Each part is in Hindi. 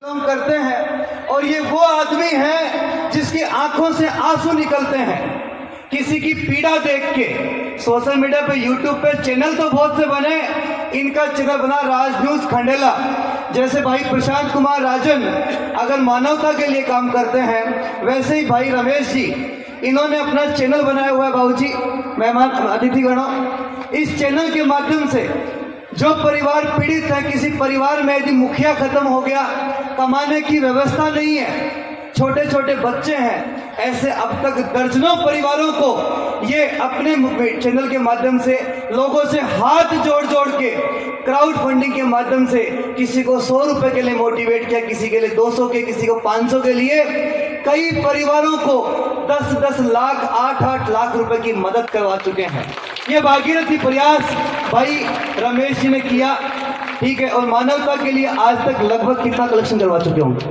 काम करते हैं और ये वो आदमी है जिसकी आंखों से आंसू निकलते हैं किसी की पीड़ा देख के। सोशल मीडिया पे, यूट्यूब पे चैनल तो बहुत से बने, इनका चैनल बना राज न्यूज खंडेला। जैसे भाई प्रशांत कुमार राजन अगर मानवता के लिए काम करते हैं, वैसे ही भाई रमेश जी इन्होंने अपना चैनल बनाया हुआ है। बाबूजी, मेहमान, अतिथिगणों, इस चैनल के माध्यम से जो परिवार पीड़ित है, किसी परिवार में यदि मुखिया खत्म हो गया, कमाने की व्यवस्था नहीं है, छोटे छोटे बच्चे हैं, ऐसे अब तक दर्जनों परिवारों को ये अपने चैनल के माध्यम से लोगों से हाथ जोड़ जोड़ के क्राउड फंडिंग के माध्यम से किसी को 100 रुपए के लिए मोटिवेट किया, किसी के लिए 200 के, किसी को 500 के लिए कई परिवारों को 10-10 लाख, 8-8 लाख रुपए की मदद करवा चुके हैं। ये भागीरथी प्रयास भाई रमेश जी ने किया, ठीक है। और मानवता के लिए आज तक लगभग कितना कलेक्शन करवा चुके होंगे?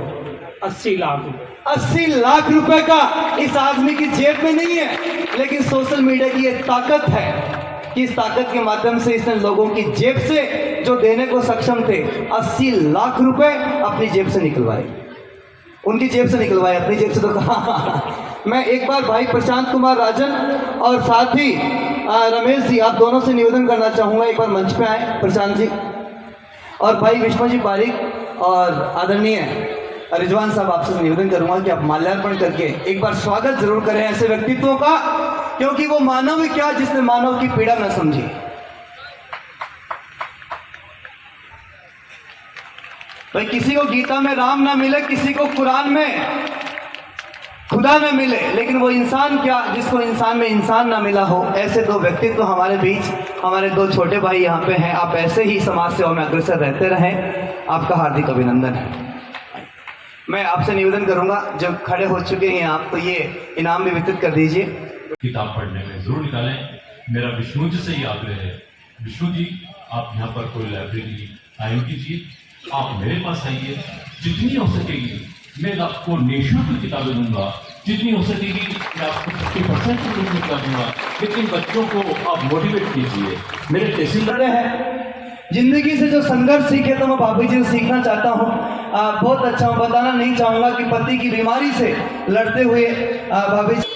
80 लाख। 80 लाख रुपए का इस आदमी की जेब में नहीं है, लेकिन सोशल मीडिया की ये ताकत है कि इस ताकत के माध्यम से इसने लोगों की जेब से जो देने को सक्षम थे 80 लाख रुपए अपनी जेब से निकलवाए। उनकी जेब से निकलवाए, अपनी जेब से तो कहा। मैं एक बार भाई प्रशांत कुमार राजन और साथ ही रमेश जी, आप दोनों से निवेदन करना चाहूँगा, एक बार मंच पे आए प्रशांत जी, और भाई विष्णु जी पारिक और आदरणीय रिजवान साहब, आपसे निवेदन करूंगा कि आप माल्यार्पण करके एक बार स्वागत जरूर करें ऐसे व्यक्तित्वों का, क्योंकि वो मानव है क्या जिसने मानव की पीड़ा न समझी। भाई किसी को गीता में राम ना मिले, किसी को कुरान में खुदा न मिले, लेकिन वो इंसान क्या जिसको इंसान में इंसान ना मिला हो। ऐसे दो व्यक्तित्व हमारे बीच, हमारे दो छोटे भाई यहाँ पे हैं। आप ऐसे ही समाज सेवा में अग्रसर रहते रहें, आपका हार्दिक अभिनंदन है। मैं आपसे निवेदन करूंगा, जब खड़े हो चुके हैं आप, तो ये इनाम भी वितरित कर दीजिए। किताब पढ़ने में जरूर निकालें। मेरा विष्णु जी से ही आग्रह है, विष्णु जी आप यहाँ पर कोई लाइब्रेरी कायम कीजिए, आप मेरे पास आइए, जितनी हो सकेगी मैं आपको निःशुल्क किताबें दूंगा, जितनी हो सकेगी मैं आपको 50% की किताब दूंगा, लेकिन बच्चों को आप मोटिवेट कीजिए। मेरे तहसीलदार है जिंदगी से जो संघर्ष सीखे, तो मैं भाभी जी से सीखना चाहता हूँ। बहुत अच्छा हूँ, बताना नहीं चाहूंगा कि पति की बीमारी से लड़ते हुए भाभी जी।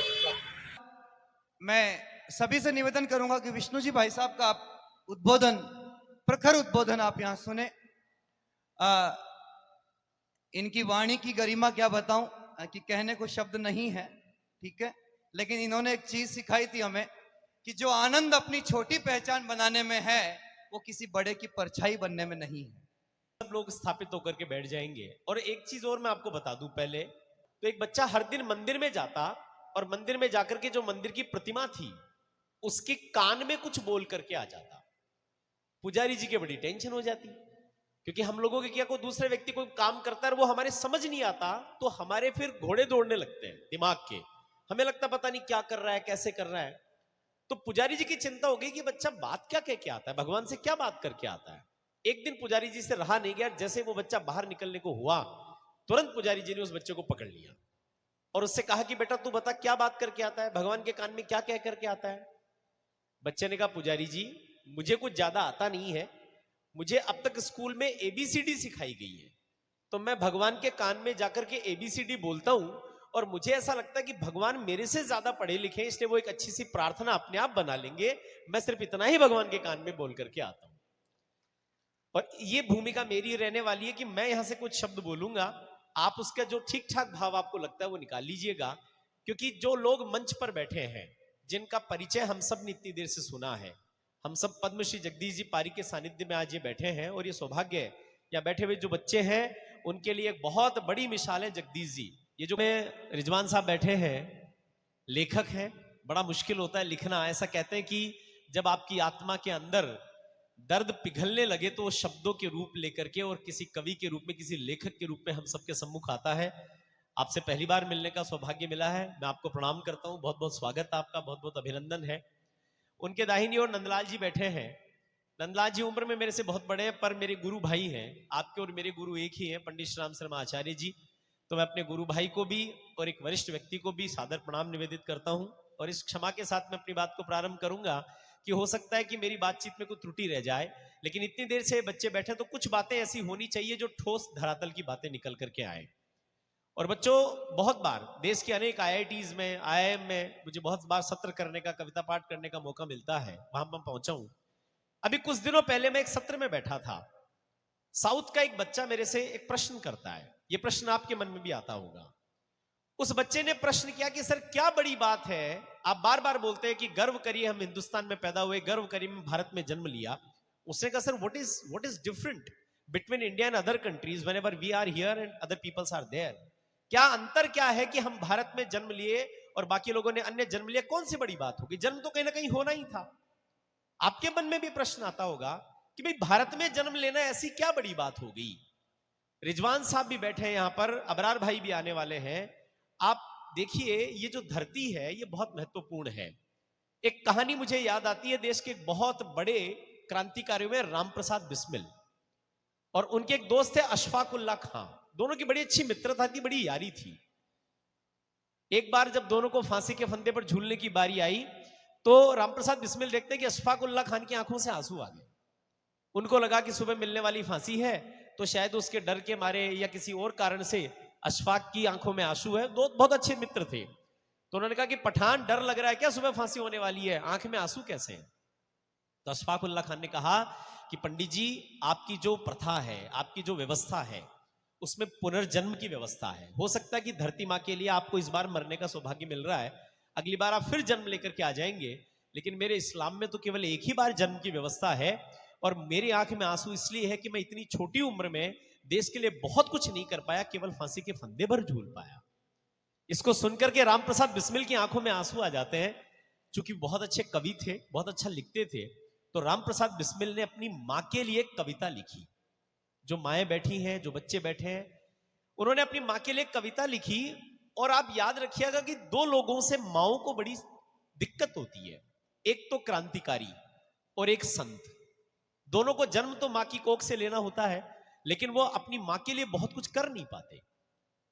मैं सभी से निवेदन करूंगा कि विष्णु जी भाई साहब का उद्बोधन, प्रखर उद्बोधन आप यहाँ सुने। इनकी वाणी की गरिमा क्या बताऊं कि कहने को शब्द नहीं है, ठीक है। लेकिन इन्होंने एक चीज सिखाई थी हमें कि जो आनंद अपनी छोटी पहचान बनाने में है, वो किसी बड़े की परछाई बनने में नहीं है। सब लोग स्थापित होकर के बैठ जाएंगे। और एक चीज और मैं आपको बता दूं, पहले तो एक बच्चा हर दिन मंदिर में जाता और मंदिर में जाकर के जो मंदिर की प्रतिमा थी उसके कान में कुछ बोल करके आ जाता। पुजारी जी की बड़ी टेंशन हो जाती, क्योंकि हम लोगों के क्या, कोई दूसरे व्यक्ति कोई काम करता है वो हमारे समझ नहीं आता, तो हमारे फिर घोड़े दौड़ने लगते हैं दिमाग के। हमें लगता पता नहीं क्या कर रहा है, कैसे कर रहा है। तो पुजारी जी की चिंता हो गई कि बच्चा बात क्या कह के आता है, भगवान से क्या बात करके आता है। एक दिन पुजारी जी से रहा नहीं गया, जैसे वो बच्चा बाहर निकलने को हुआ, तुरंत पुजारी जी ने उस बच्चे को पकड़ लिया और उससे कहा कि बेटा तू बता क्या बात करके आता है, भगवान के कान में क्या कह करके आता है। बच्चे ने कहा पुजारी जी मुझे कुछ ज्यादा आता नहीं है, मुझे अब तक स्कूल में ABCD सिखाई गई है, तो मैं भगवान के कान में जाकर के ABCD बोलता हूं और मुझे ऐसा लगता है कि भगवान मेरे से ज्यादा पढ़े लिखे, इसलिए वो एक अच्छी सी प्रार्थना अपने आप बना लेंगे, मैं सिर्फ इतना ही भगवान के कान में बोल करके आता हूं। और ये भूमिका मेरी रहने वाली है कि मैं यहां से कुछ शब्द बोलूंगा, आप उसका जो ठीक ठाक भाव आपको लगता है वो निकाल लीजिएगा। क्योंकि जो लोग मंच पर बैठे हैं, जिनका परिचय हम सब ने इतनी देर से सुना है, हम सब पद्मश्री जगदीश जी पारिक के सानिध्य में आज ये बैठे हैं, और ये सौभाग्य है या बैठे हुए जो बच्चे हैं उनके लिए एक बहुत बड़ी मिसाल है जगदीश जी। ये जो रिजवान साहब बैठे हैं, लेखक हैं, बड़ा मुश्किल होता है लिखना। ऐसा कहते हैं कि जब आपकी आत्मा के अंदर दर्द पिघलने लगे तो वो शब्दों के रूप लेकर के और किसी कवि के रूप में, किसी लेखक के रूप में हम सबके सम्मुख आता है। आपसे पहली बार मिलने का सौभाग्य मिला है, मैं आपको प्रणाम करता हूं, बहुत बहुत स्वागत आपका, बहुत बहुत अभिनंदन है। उनके दाहिनी ओर नंदलाल जी बैठे हैं। नंदलाल जी उम्र में मेरे से बहुत बड़े हैं, पर मेरे गुरु भाई हैं। आपके और मेरे गुरु एक ही हैं, पंडित श्री राम शर्मा आचार्य जी। तो मैं अपने गुरु भाई को भी और एक वरिष्ठ व्यक्ति को भी सादर प्रणाम निवेदित करता हूं। और इस क्षमा के साथ मैं अपनी बात को प्रारंभ करूंगा कि हो सकता है कि मेरी बातचीत में कोई त्रुटि रह जाए, लेकिन इतनी देर से बच्चे बैठे तो कुछ बातें ऐसी होनी चाहिए जो ठोस धरातल की बातें निकल करके आए। और बच्चों, बहुत बार देश के अनेक IITs में, IIM में मुझे बहुत बार सत्र करने का, कविता पाठ करने का मौका मिलता है, वहां मैं पहुंचा हूं। अभी कुछ दिनों पहले मैं एक सत्र में बैठा था। साउथ का एक बच्चा मेरे से एक प्रश्न करता है, ये प्रश्न आपके मन में भी आता होगा। उस बच्चे ने प्रश्न किया कि सर क्या बड़ी बात है, आप बार बार बोलते हैं कि गर्व करिए हम हिंदुस्तान में पैदा हुए, गर्व करिए हम भारत में जन्म लिया। उसने कहा sir what is different between India and other countries whenever we are here and other peoples are there. क्या अंतर क्या है कि हम भारत में जन्म लिए और बाकी लोगों ने अन्य जन्म लिया, कौन सी बड़ी बात होगी? जन्म तो कहीं ना कहीं होना ही था। आपके मन में भी प्रश्न आता होगा कि भाई भारत में जन्म लेना ऐसी क्या बड़ी बात हो गई। रिजवान साहब भी बैठे हैं यहां पर, अबरार भाई भी आने वाले हैं। आप देखिए, ये जो धरती है ये बहुत महत्वपूर्ण है। एक कहानी मुझे याद आती है देश के एक बहुत बड़े क्रांतिकारियों में रामप्रसाद बिस्मिल और उनके एक दोस्त थे अशफाक उल्लाह खां। दोनों की बड़ी अच्छी मित्रता थी, बड़ी यारी थी। एक बार जब दोनों को फांसी के फंदे पर झूलने की बारी आई तो रामप्रसाद बिस्मिल देखते हैं कि अशफाक उल्लाह खान की आंखों से आंसू आ गए। उनको लगा कि सुबह मिलने वाली फांसी है, तो शायद उसके डर के मारे या किसी और कारण से अशफाक की आंखों में आंसू है। दो बहुत अच्छे मित्र थे, तो उन्होंने कहा कि पठान डर लग रहा है क्या, सुबह फांसी होने वाली है, आंख में आंसू कैसे हैं? तो अशफाक उल्लाह खान ने कहा कि पंडित जी, आपकी जो प्रथा है, आपकी जो व्यवस्था है, उसमें पुनर्जन्म की व्यवस्था है। हो सकता है कि धरती माँ के लिए आपको इस बार मरने का सौभाग्य मिल रहा है, अगली बार आप फिर जन्म लेकर के आ जाएंगे, लेकिन मेरे इस्लाम में तो केवल एक ही बार जन्म की व्यवस्था है। और मेरी आंख में आंसू इसलिए है कि मैं इतनी छोटी उम्र में देश के लिए बहुत कुछ नहीं कर पाया, केवल फांसी के फंदे पर झूल पाया। इसको सुनकर के रामप्रसाद बिस्मिल की आंखों में आंसू आ जाते हैं। चूंकि बहुत अच्छे कवि थे, बहुत अच्छा लिखते थे, तो रामप्रसाद बिस्मिल ने अपनी मां के लिए एक कविता लिखी। जो माएं बैठी हैं, जो बच्चे बैठे हैं, उन्होंने अपनी मां के लिए एक कविता लिखी। और आप याद रखिएगा कि दो लोगों से माओं को बड़ी दिक्कत होती है, एक तो क्रांतिकारी और एक संत। दोनों को जन्म तो मां की कोख से लेना होता है, लेकिन वो अपनी मां के लिए बहुत कुछ कर नहीं पाते।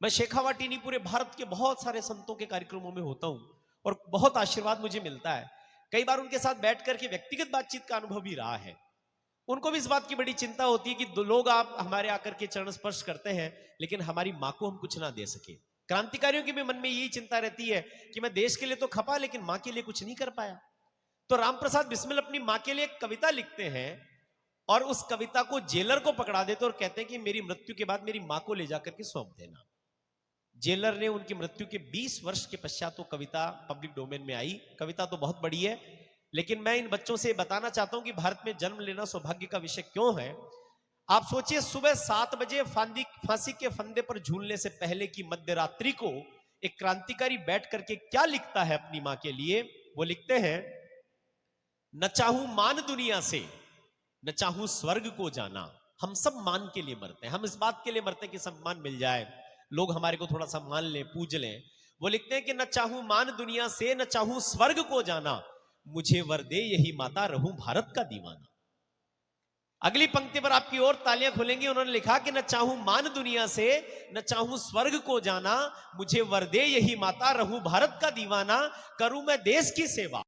मैं शेखावाटी नहीं, पूरे भारत के बहुत सारे संतों के कार्यक्रमों में होता हूं और बहुत आशीर्वाद मुझे मिलता है। कई बार उनके साथ बैठ करके व्यक्तिगत बातचीत का अनुभव भी रहा है। उनको भी इस बात की बड़ी चिंता होती है कि दो लोग आप हमारे आकर के चरण स्पर्श करते हैं, लेकिन हमारी मां को हम कुछ ना दे सके। क्रांतिकारियों के भी मन में यही चिंता रहती है कि मैं देश के लिए तो खपा, लेकिन मां के लिए कुछ नहीं कर पाया। तो रामप्रसाद बिस्मिल अपनी मां के लिए एक कविता लिखते हैं और उस कविता को जेलर को पकड़ा देते और कहते हैं कि मेरी मृत्यु के बाद मेरी मां को ले जाकर के सौंप देना। जेलर ने उनकी मृत्यु के 20 वर्ष के पश्चात वो कविता पब्लिक डोमेन में आई। कविता तो बहुत बड़ी है, लेकिन मैं इन बच्चों से बताना चाहता हूं कि भारत में जन्म लेना सौभाग्य का विषय क्यों है। आप सोचिए, सुबह 7 बजे फांसी के फंदे पर झूलने से पहले की मध्य रात्रि को एक क्रांतिकारी बैठ करके क्या लिखता है अपनी मां के लिए। वो लिखते हैं, न चाहूं मान दुनिया से, न चाहूं स्वर्ग को जाना। हम सब मान के लिए मरते हैं, हम इस बात के लिए मरते हैं कि सम्मान मिल जाए, लोग हमारे को थोड़ा सा मान लें, पूज लें। वो लिखते हैं कि न चाहूं मान दुनिया से, न चाहूं स्वर्ग को जाना, मुझे वर दे यही माता, रहूं भारत का दीवाना। अगली पंक्ति पर आपकी और तालियां खुलेंगी। उन्होंने लिखा कि न चाहूं मान दुनिया से, न चाहूं स्वर्ग को जाना, मुझे वर दे यही माता, रहूं भारत का दीवाना, करूं मैं देश की सेवा।